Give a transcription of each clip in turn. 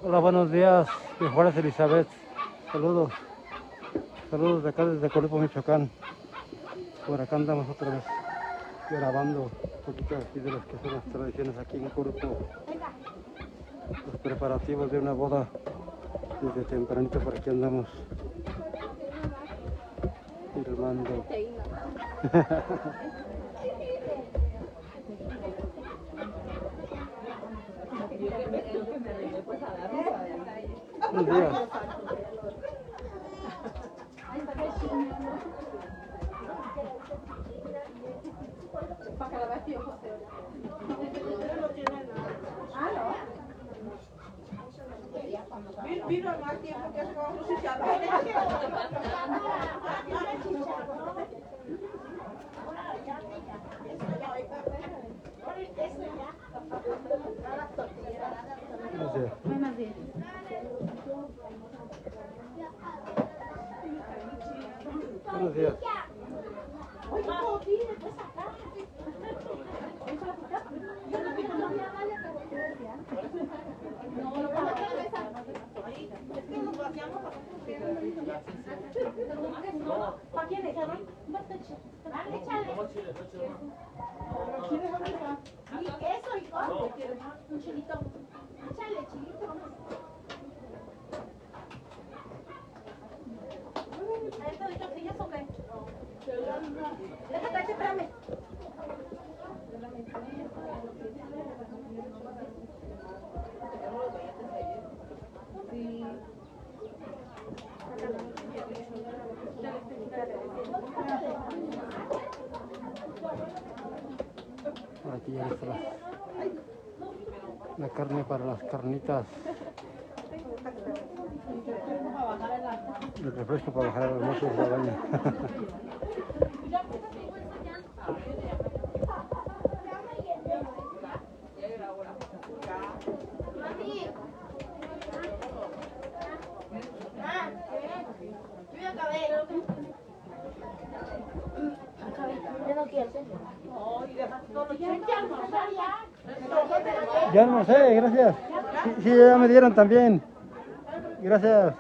Hola, buenos días, de Juárez Elizabeth. Saludos. Saludos de acá desde Corupo, Michoacán. Por acá andamos otra vez grabando un poquito aquí de las que son las tradiciones aquí en Corupo. Los preparativos de una boda. Desde tempranito por aquí andamos filmando. Buenos días. Vino al más tiempo que hacemos los Buenos días. Buenos días. ¿Para quién es? Dale, échale. ¿Y eso y con? Un chilito. Échale, chilito. ¿Esto de tortillas o qué? Déjate, espérame. Aquí ya está la carne para las carnitas. El refresco para bajar el almuerzo de la baña. Ya almorcé, gracias. Sí, ya me dieron también. Gracias.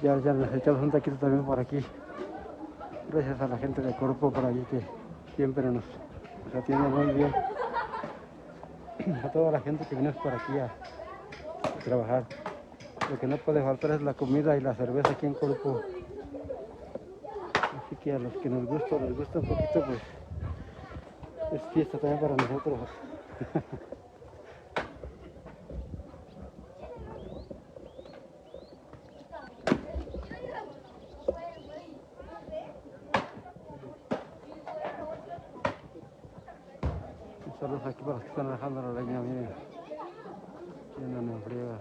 Ya les echamos un taquito también por aquí. Gracias a la gente de Corupo por allí que siempre nos atiende muy bien. A toda la gente que viene por aquí a trabajar. Lo que no puede faltar es la comida y la cerveza aquí en Corupo. Así que a los que les gusta un poquito, pues es fiesta también para nosotros. Saludos aquí para los que están dejando la leña, miren. Aquí andan en friega.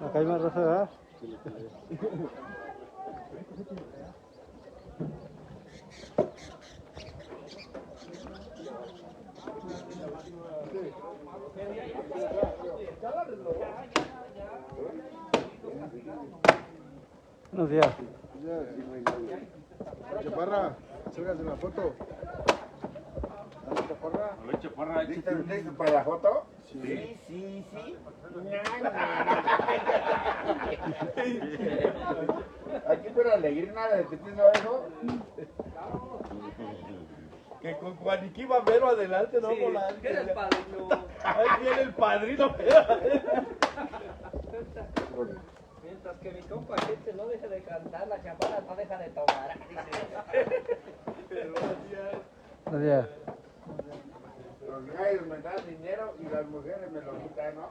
Acá hay más raza, ¿verdad? Buenos días. Chaparra, sálgase la foto. Chaparra. Chaparra, ¿Listo para la foto? sí. Aquí pero alegrina de que tiene eso. Que con Juaniquí va mero adelante, no Sí, volante. ¿quién es el padrino? Ahí viene el padrino. Mientras que mi compa gente no deja de cantar, la chaparra no deja de tomar. Buenos días. Los gallos me dan dinero y las mujeres me lo quitan, ¿no?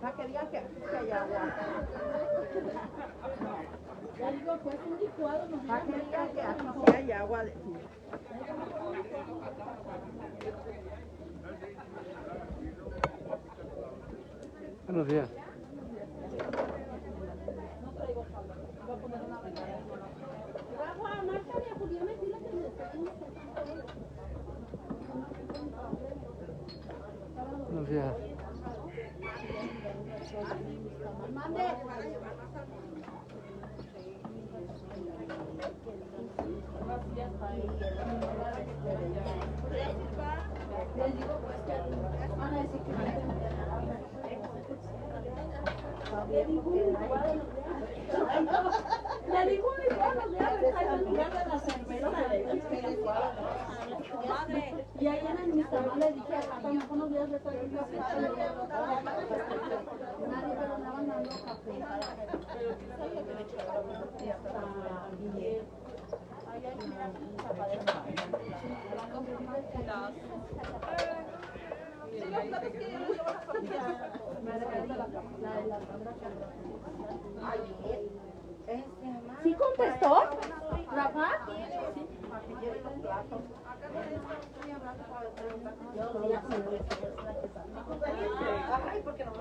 Para que digan que hay agua. Ya digo, pues un licuado nos Para que digan que aquí sí hay agua. Buenos días. agua, márcale a Julián, dile que le pedimos. Buenos días. Mande. Les digo pues que van a decir que le digo y ahí en el Instagram le dije a unos días de estar nadie pero me van dando café. ¿Sí contestó? ¿Rafa? Ay, porque no.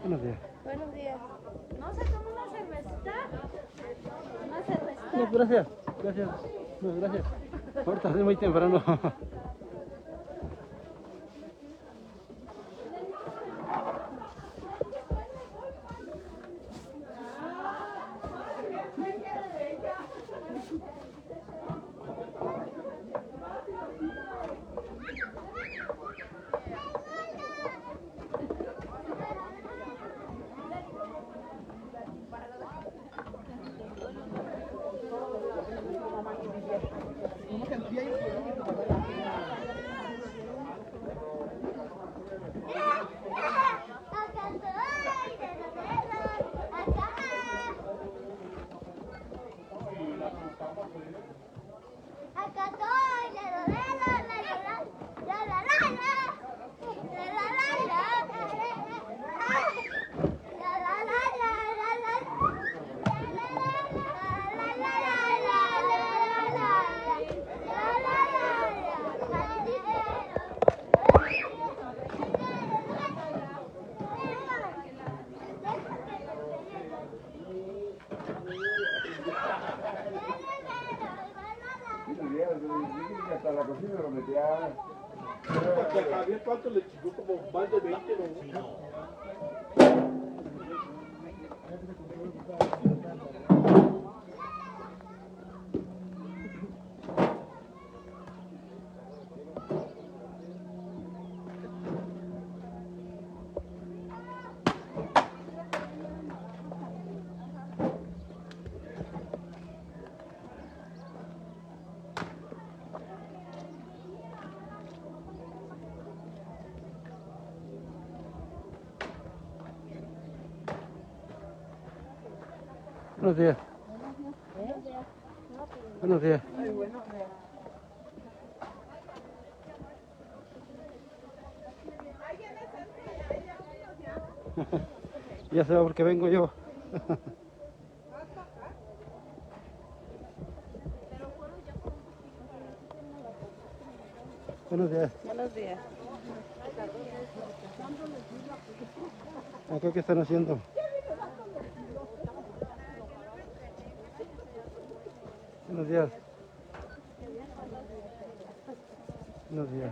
Buenos días. Buenos días. ¿No se toma una cervecita? Una cervecita. No, gracias. Gracias. No, gracias. Ahorita es muy temprano. Hasta la cocina lo metía. Porque a Javier, ¿cuánto le chingó? Como más de 20, ¿no? Buenos días. Buenos días. Ya se va porque vengo yo. Buenos días. Buenos días. Acá, ¿qué están haciendo? Buenos días. Buenos días.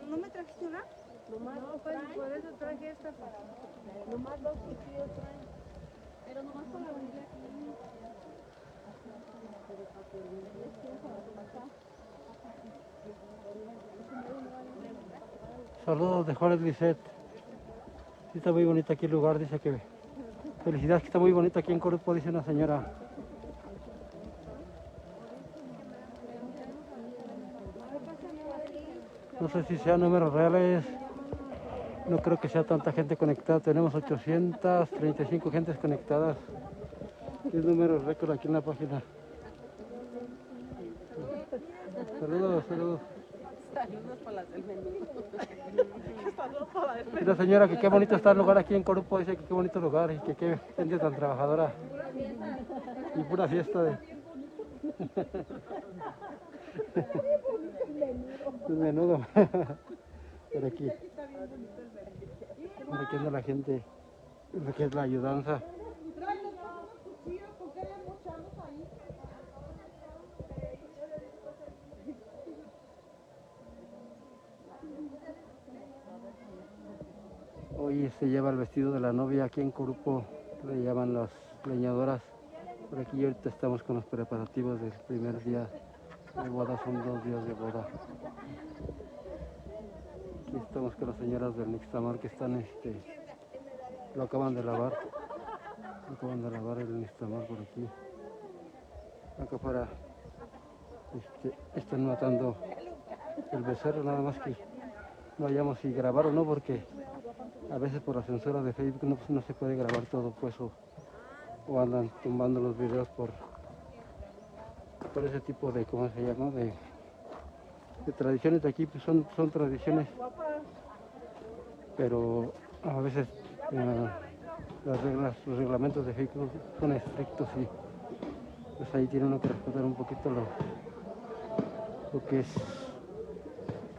¿No me trajiste una? No, pues por eso traje esta para... Nomás dos cuchillos traen. Pero nomás para venir aquí. Saludos de Juárez Lisset. Sí, está muy bonito aquí el lugar, dice que... Felicidades, que está muy bonito aquí en Corupo, dice una señora. No sé si sean números reales. No creo que sea tanta gente conectada. Tenemos 835 gentes conectadas. Es números récord aquí en la página. Saludos, saludos. Saludos por las del menú. Y la señora que qué bonito está el lugar aquí en Corupo, dice que qué bonito lugar y que qué gente tan trabajadora. Y pura fiesta de... El menudo. Por aquí. Por aquí anda la gente. Lo que es la ayudanza. Hoy se lleva el vestido de la novia aquí en Corupo, le llaman las leñadoras. Por aquí ahorita estamos con los preparativos del primer día de boda, son 2 días de boda. Aquí estamos con las señoras del Nixtamar que están, lo acaban de lavar. Acaban de lavar el Nixtamar por aquí. Acá afuera están matando el becerro, nada más que no hayamos si grabar o no, porque a veces por la censura de Facebook no se puede grabar todo, pues, o andan tumbando los videos por ese tipo de, ¿cómo se llama? De tradiciones de aquí, pues son tradiciones, pero a veces los reglamentos de Facebook son estrictos y pues ahí tiene uno que respetar un poquito lo que es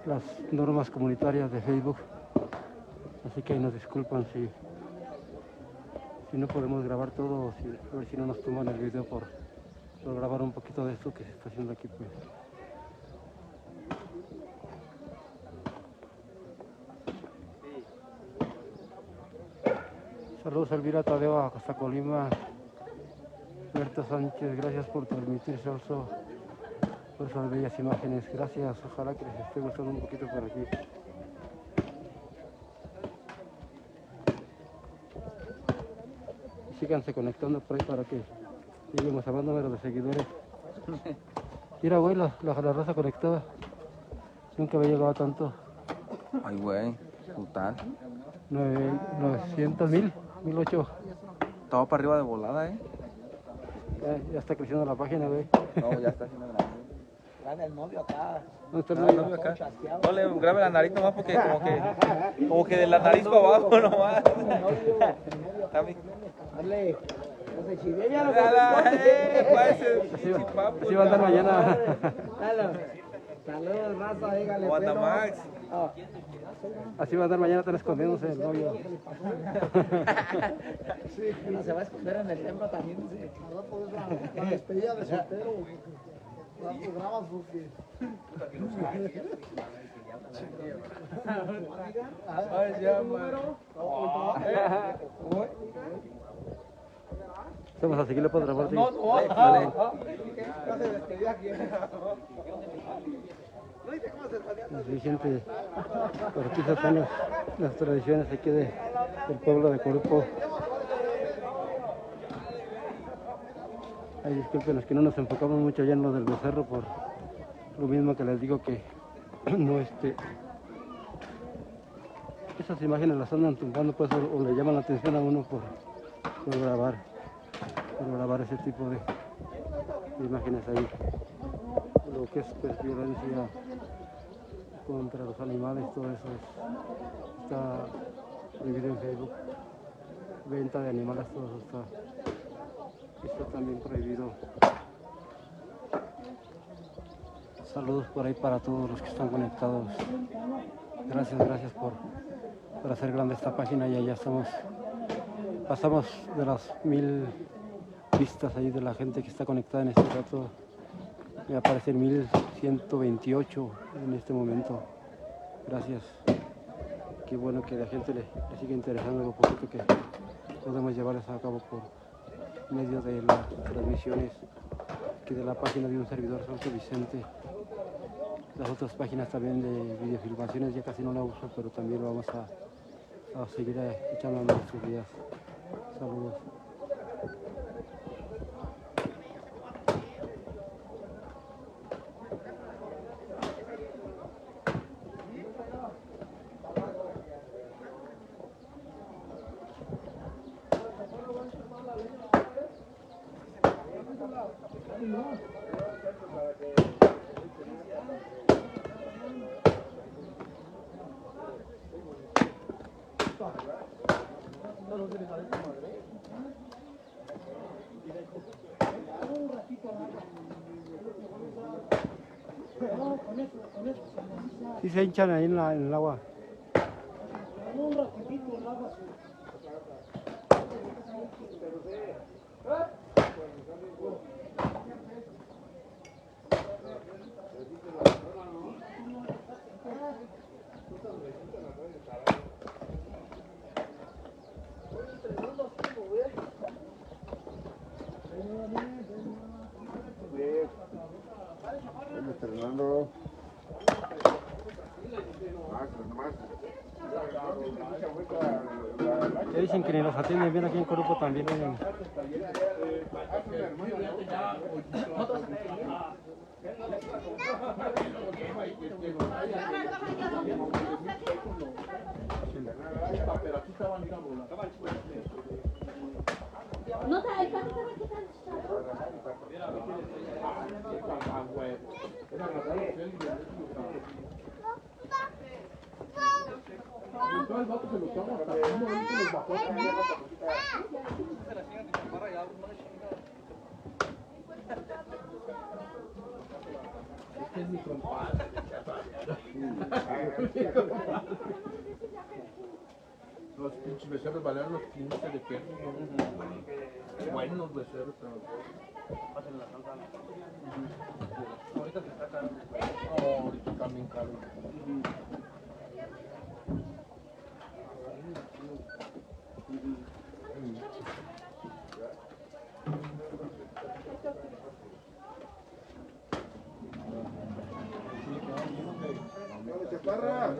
las normas comunitarias de Facebook. Así que ahí nos disculpan si no podemos grabar todo, o a ver si no nos toman el video por grabar un poquito de esto que se está haciendo aquí, pues. Saludos a Elvira Tadeo hasta Colima. Berta Sánchez, gracias por transmitir, Celso, por esas bellas imágenes. Gracias, ojalá que les esté gustando un poquito por aquí. Síganse conectando por ahí para que lleguemos a más número de seguidores. Mira, güey, la raza conectada. Nunca había llegado a tanto. Ay, güey, total. 900,000, 1008. Estaba para arriba de volada, Ya está creciendo la página, güey. No, ya está haciendo grande. Grande el novio acá. ¿Dónde está el No, novio? no, acá. No le grabe la nariz nomás porque como que de la nariz para abajo nomás. Está bien. Dale. No se chive, ya lo Así va a andar mañana. Saludos, raza, dígale. Wanda Max. Así va a andar mañana, están escondiéndose el novio. No se va a esconder en el templo también. La despedida de soltero. ¿Cuánto grabas porque? Ay, ya, man. Vamos a seguirle por otra parte. Sí, gente, por aquí se están las tradiciones aquí del pueblo de Corupo. Ay, discúlpenos que no nos enfocamos mucho ya en lo del becerro, por lo mismo que les digo que no esas imágenes las andan tumbando, pues, o le llaman la atención a uno por grabar ese tipo de imágenes ahí. Lo que es, pues, violencia contra los animales, todo eso está prohibido en Facebook. Venta de animales, todo eso está también prohibido. Saludos por ahí para todos los que están conectados. Gracias por hacer grande esta página. Ya pasamos de las 1000 vistas ahí de la gente que está conectada en este rato. Me aparecen 1128 en este momento. Gracias. Qué bueno que la gente le sigue interesando lo poquito que podemos llevarles a cabo por medio de las transmisiones que de la página de un servidor, Celso Vicente. Las otras páginas también de videofilmaciones ya casi no la uso, pero también lo vamos a seguir echando en estos días. Saludos. Sí se hinchan ahí en el agua. Un ratitito el agua. Estrenando. Más. Ya dicen que ni los atienden bien aquí en Corupo también. Oigan. No sabes, ¿qué tal? Este es mi compadre. Los pinches becerros valían los 15 de pesos. Buenos becerros. Ahorita se está caro. Oh, ahorita también caro. Chaparra.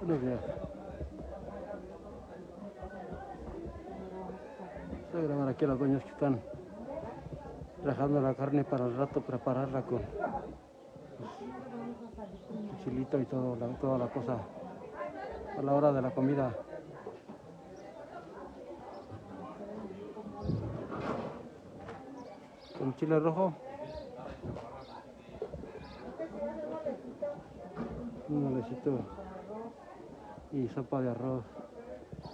Buenos días. Voy a grabar aquí a los dueños que están trabajando la carne para el rato, prepararla con chilito y toda la cosa a la hora de la comida. Con chile rojo, un molecito y sopa de arroz,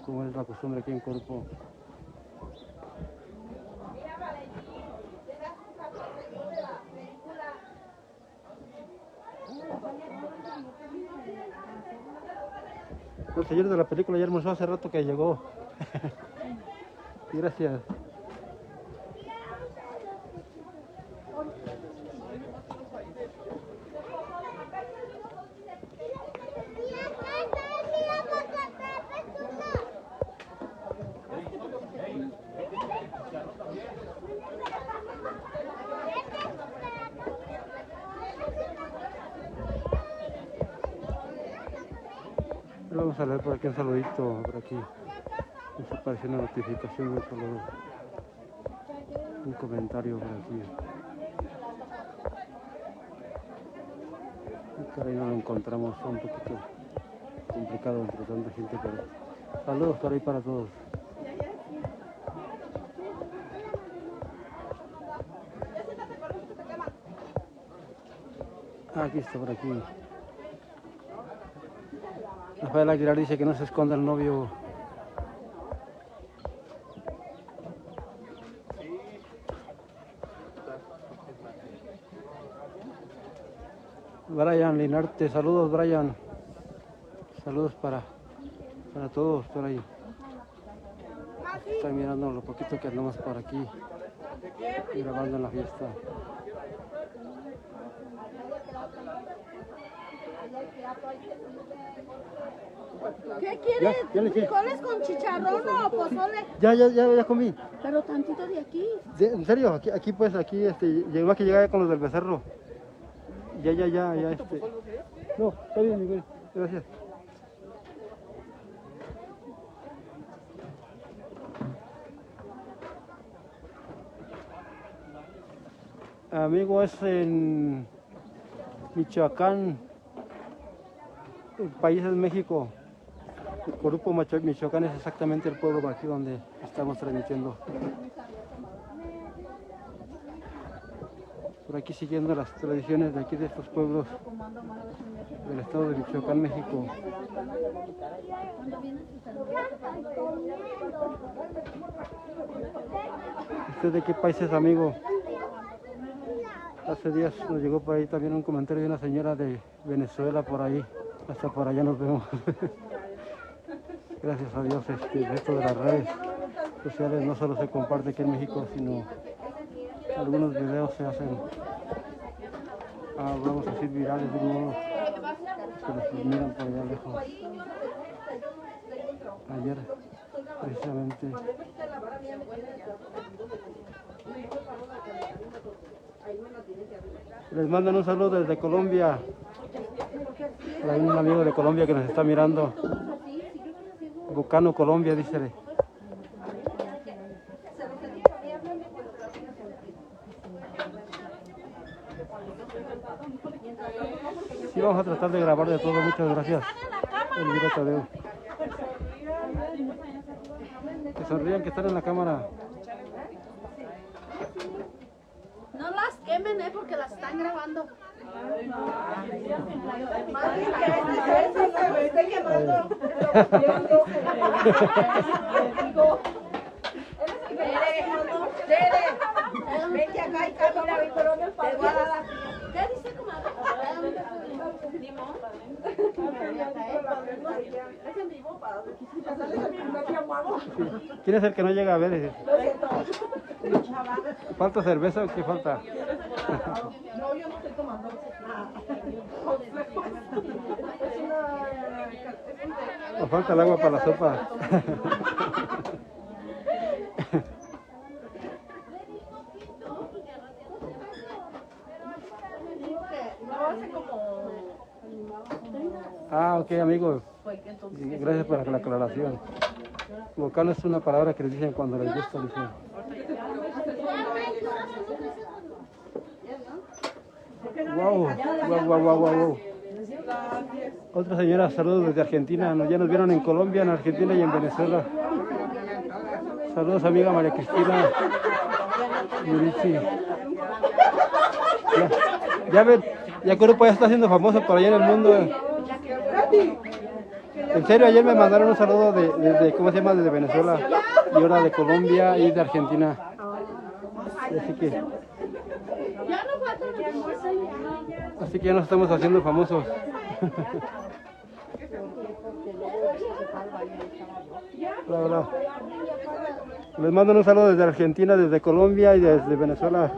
como es la costumbre aquí en Corupo. El señor de la película ya almorzó hace rato que llegó. Y gracias. Vamos a leer por aquí un saludito, por aquí nos apareció una notificación, un saludo, un comentario por aquí. Por ahí no lo encontramos, un poquito complicado entre tanta gente, pero saludos por ahí para todos. Aquí está, por aquí. Rafael Aguilar dice que no se esconda el novio. Brian Linarte, saludos Brian. Saludos para todos por ahí. Estoy mirando lo poquito que andamos por aquí y grabando en la fiesta. ¿Qué quieres? Ya le dije. ¿Frijoles con chicharrón o pozole? Ya comí. Pero tantito de aquí. En serio, aquí pues, llegó a que llegaba con los del becerro. Ya, No, está bien, Miguel, gracias. Amigo, es en Michoacán, el país es México. El Corupo, Michoacán es exactamente el pueblo aquí donde estamos transmitiendo. por aquí siguiendo las tradiciones de aquí de estos pueblos del estado de Michoacán, México. ¿Usted de qué país es, amigo? Hace días nos llegó por ahí también un comentario de una señora de Venezuela por ahí. Hasta por allá nos vemos. Gracias a Dios, esto de las redes sociales no solo se comparte aquí en México, sino algunos videos se hacen, vamos a decir, virales de un modo que los miran por allá lejos. Ayer, precisamente, les mandan un saludo desde Colombia. Hay un amigo de Colombia que nos está mirando. Bucano, Colombia, dícele. Sí, vamos a tratar de grabar de todo. Muchas gracias, Elvira Tadeo. Que sonrían, que están en la cámara. No las quemen, porque las están grabando. Vete acá y camina, pero te voy a dar. ¿Qué dice, comadre? Limón. ¿Quién es el que no llega a ver? ¿Falta cerveza o qué falta? No, yo no estoy tomando. ¿O falta el agua para la sopa? Ah, ok, amigo. Gracias por la aclaración. Bucano es una palabra que les dicen cuando les gusta, dicen. Wow, wow, wow, wow, wow. Otra señora, saludos desde Argentina. Ya nos vieron en Colombia, en Argentina y en Venezuela. Saludos, amiga María Cristina. Yurichi. Ya ven, ya Corupa ya está siendo famoso por allá en el mundo. En serio, ayer me mandaron un saludo desde, ¿cómo se llama? Desde Venezuela, y ahora de Colombia y de Argentina. Así que ya nos estamos haciendo famosos. Hola, hola. Les mando un saludo desde Argentina, desde Colombia y desde Venezuela.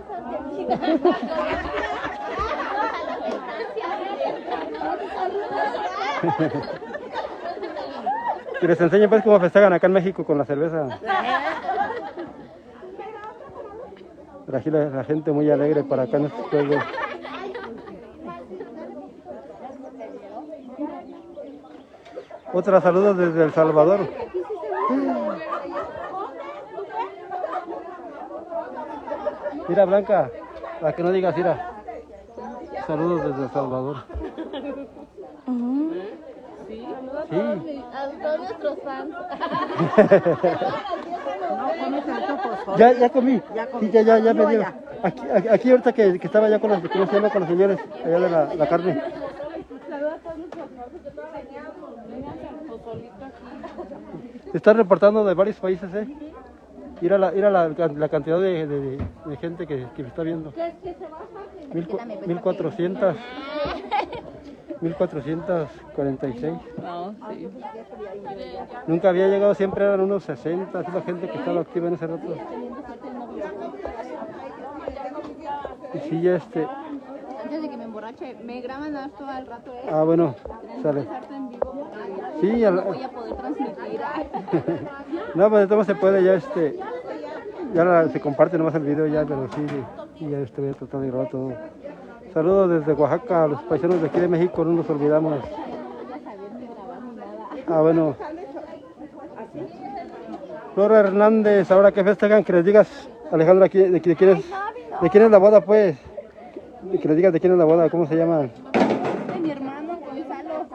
Que les enseñe pues cómo festejan acá en México con la cerveza. La gente muy alegre para acá en este pueblo. Otra saludos desde El Salvador. Mira, Blanca, para que no digas, mira. Saludos desde El Salvador. Sí. A todos nuestros fans. Ya comí. Sí, ya me dio. Aquí ahorita que estaba ya con los, ¿cómo se llama? Con los señores allá de la carne. Se está reportando de varios países, Mira la cantidad de gente que me está viendo. 1400. 1446. No, sí. Nunca había llegado, siempre eran unos 60, así la gente que estaba activa en ese rato. Y sí, ya Antes de que me emborrache, me graban todo el rato, Ah, bueno, sale. Sí, voy a poder transmitir. No, pues de todo se puede, ya ya se comparte nomás el video ya, pero sí, ya voy a tratar de grabar todo. Saludos desde Oaxaca, a los paisanos de aquí de México, no nos olvidamos. Ah, bueno. Flora Hernández, ahora que festejan, que les digas, Alejandro, aquí, de quién es la boda, pues. Que les digas de quién es la boda, ¿cómo se llama? De mi hermano Gonzalo,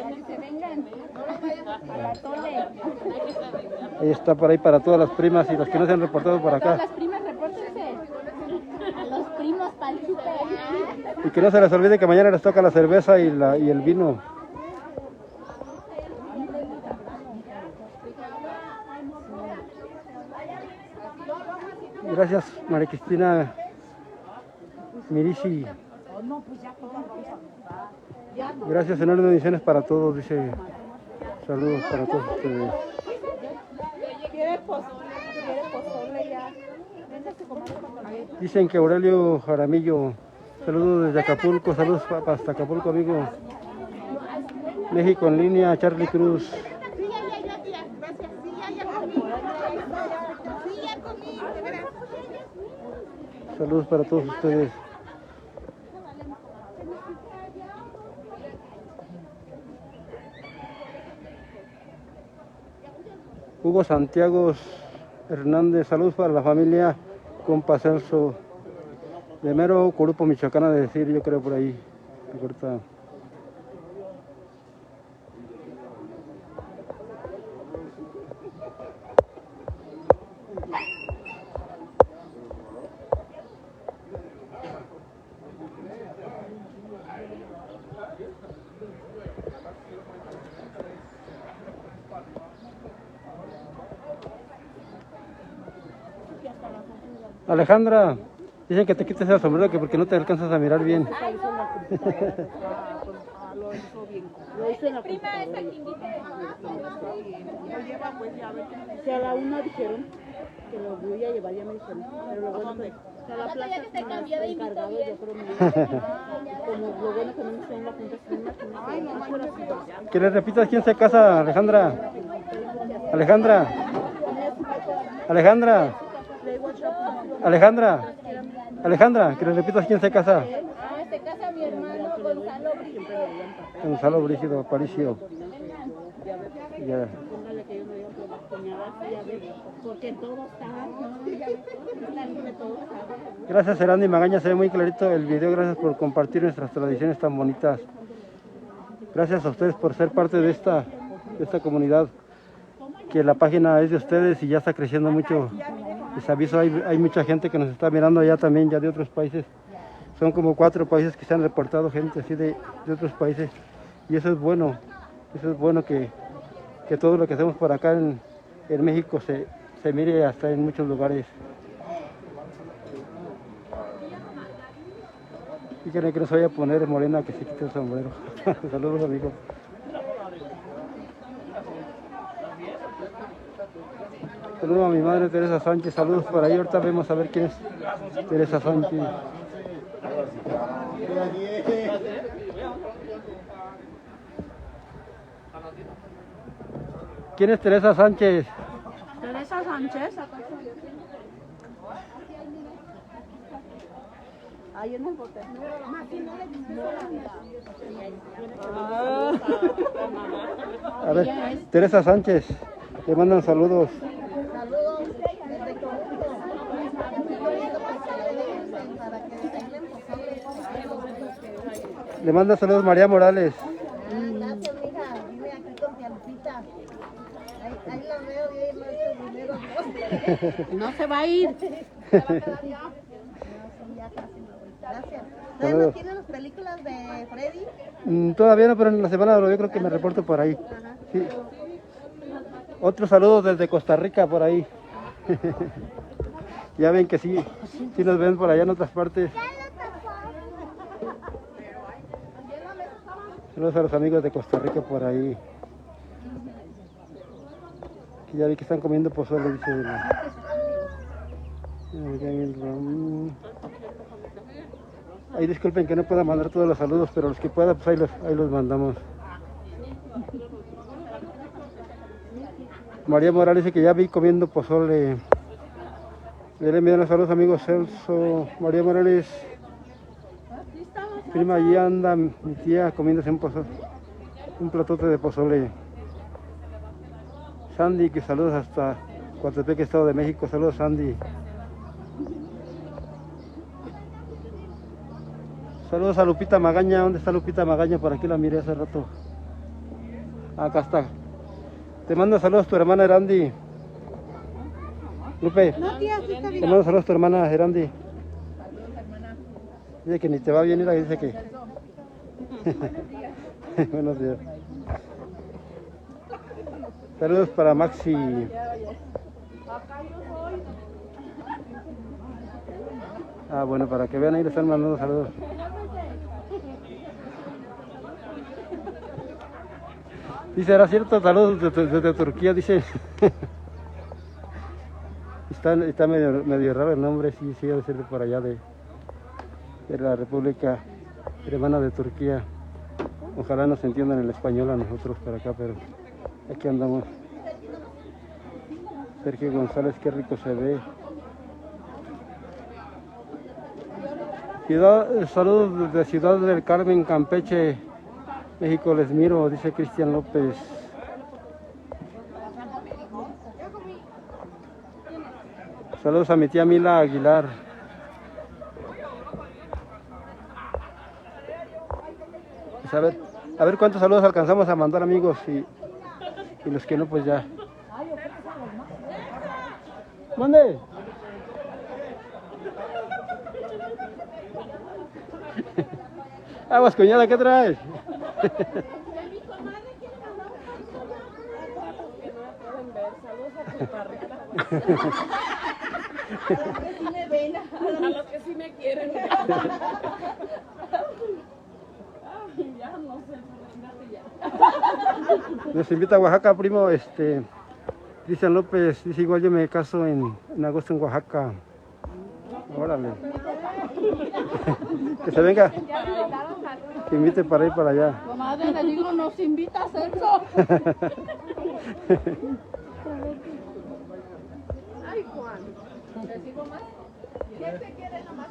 que se vengan, no lo vayan a atole. Ahí está por ahí para todas las primas y los que no se han reportado por acá. Todas las primas, repórtense. A los primos para el súper. Y que no se les olvide que mañana les toca la cerveza y el vino. Gracias, María Cristina Mirici. Gracias, enormes bendiciones para todos, dice. Saludos para todos ustedes. ¿Quiere pozole ya? Dicen que Aurelio Jaramillo, saludos desde Acapulco, saludos hasta Acapulco, amigo. México en línea, Charlie Cruz. Saludos para todos ustedes. Hugo Santiago Hernández, saludos para la familia Compa Celso de Mero, Corupo, Michoacán, a decir, yo creo por ahí. Ahorita. Alejandra, dicen que te quites el sombrero que porque no te alcanzas a mirar bien. Lo hizo en la computadora. Si a la una dijeron que lo voy a llevar, ya me dijeron. Pero lo bueno que a la plaza encargado, yo creo como lo bueno que no me estoy en la junta, Que le repitas quién se casa, Alejandra. Alejandra. Alejandra. Alejandra. Alejandra, que le repitas quién se casa. Se casa mi hermano Gonzalo Brígido. Gonzalo Brígido Aparicio. Ya. Póngale que yo me digo que porque todo está, todo está. Gracias, Erandi Magaña, se ve muy clarito el video. Gracias por compartir nuestras tradiciones tan bonitas. Gracias a ustedes por ser parte de esta comunidad. Que la página es de ustedes y ya está creciendo mucho. Les aviso, hay mucha gente que nos está mirando allá también, ya de otros países. Son como 4 países que se han reportado gente así de otros países. Y eso es bueno que todo lo que hacemos por acá en México se mire hasta en muchos lugares. Y que no se vaya a poner morena, que se quite el sombrero. Saludos, amigos. Saludos a mi madre Teresa Sánchez, saludos por ahí. Ahorita vemos a ver quién es Teresa Sánchez. ¿Quién es Teresa Sánchez? Teresa Sánchez. Ahí en el bote. A ver, Teresa Sánchez, te mandan saludos. Le manda saludos María Morales. Gracias, mija. Vine aquí con tía Lupita. Ahí la veo y ahí no es dinero. No se va a ir. Gracias. ¿Ustedes no tienen las películas de Freddy? Todavía no, pero en la semana yo creo que me reporto por ahí. Sí. Otros saludos desde Costa Rica por ahí. Ya ven que sí nos ven por allá en otras partes. Saludos a los amigos de Costa Rica por ahí. Que ya vi que están comiendo pozole, dice. Ahí disculpen que no pueda mandar todos los saludos, pero los que pueda, pues ahí los mandamos. María Morales dice que ya vi comiendo pozole. Le envían los saludos, amigos Celso. María Morales. Prima, allí anda mi tía comiéndose un platote de pozole. Sandy, que saludos hasta Coatepec, Estado de México. Saludos, Sandy. Saludos a Lupita Magaña. ¿Dónde está Lupita Magaña? Por aquí la miré hace rato. Acá está. Te mando saludos a tu hermana Erandi. Lupe, te mando saludos a tu hermana Erandi. Dice que ni te va bien ir, dice que... Buenos días. Saludos para Maxi. Ah, bueno, para que vean ahí le están mandando saludos. Dice, ¿era cierto? Saludos desde Turquía, dice. Está medio raro el nombre, sí, debe ser de por allá de la República Hermana de Turquía. Ojalá nos entiendan el español a nosotros por acá, pero aquí andamos. Sergio González, qué rico se ve. Saludos desde Ciudad del Carmen, Campeche, México, les miro, dice Cristian López. Saludos a mi tía Mila Aguilar. Pues a ver cuántos saludos alcanzamos a mandar, amigos, y los que no, pues ya. ¿Dónde? Aguas, cuñada, ¿qué traes? Sí me ven, a los que sí me quieren. Ya no sé, ya. Nos invita a Oaxaca, primo, Cristian López, dice igual yo me caso en agosto en Oaxaca. Órale. Que se venga. Que invite para ir para allá. Comadre, le digo, nos invita a sexo. Ay, Juan. ¿Te sigo más? ¿Quién te quiere nomás?